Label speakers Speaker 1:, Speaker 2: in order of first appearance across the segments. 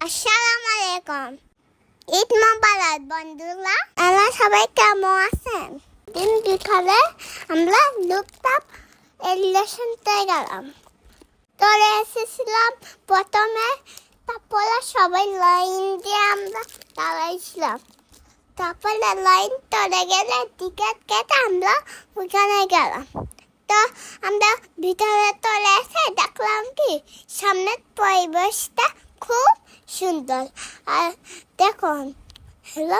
Speaker 1: আসসালামু আলাইকুম। ঈদ মোবারক বন্ধুরা। আমরা সবাই কেমন আছেন? দিন বিকালে আমরা লুকটাপ রিলেশনতে গেলাম। তোরে এসেছিলাম প্রথমে, তারপরে সবাই লাইন দিয়ে আমরা দাঁড়াইছিলাম। তারপরে লাইন তোরে গেলে টিকিট কেটে আমরা ওখানে গেলাম। তো আমরা ভিতরে তোরে এসে দেখলাম কি সামনের পরিবেশটা খুব সুন্দর। আর দেখুন, হ্যালো,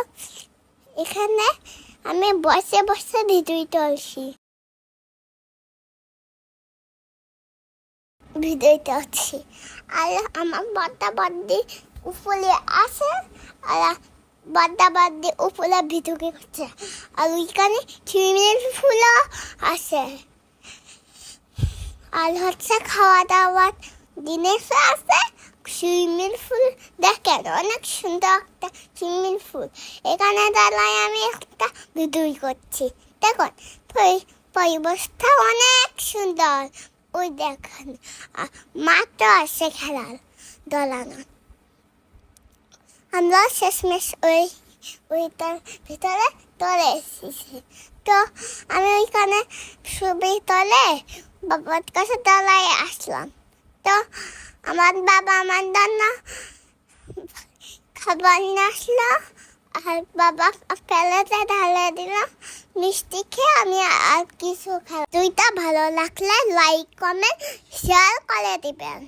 Speaker 1: এখানে আমি বসে বসে ভিডিও তুলছি। আর আমার বড়দা বড়দি উপরে আছে, আর বড়দা বড়দি উপরে ভিডিও করছে। আর ওইখানে সুইমিং পুলও আছে। আর হচ্ছে খাওয়া দাওয়ার জিনিস আছে। সুইমিং পুল দেখেন, অনেক সুন্দর একটা সুইমিং পুল। এখানে দাঁড়ায় আমি একটা ভিডিও করছি। দেখুন, পরিবেশটা অনেক সুন্দর। ওই দেখেন মাঠও আছে খেলার দোলানো। আমরা শেষমেশ ওইটার ভিতরে তোলে এসেছি। তো আমি ওইখানে ছবি তোলে বাবার কাছে দাঁড়ায় আসলাম। তো আমার বাবা আমার জন্য খাবার নিয়ে আসলো, আর বাবা প্লেটে ঢালে দিল মিষ্টি। খেয়ে আমি আর কিছু খাই। দুইটা ভালো লাগলে লাইক কমেন্ট শেয়ার করে দিবেন।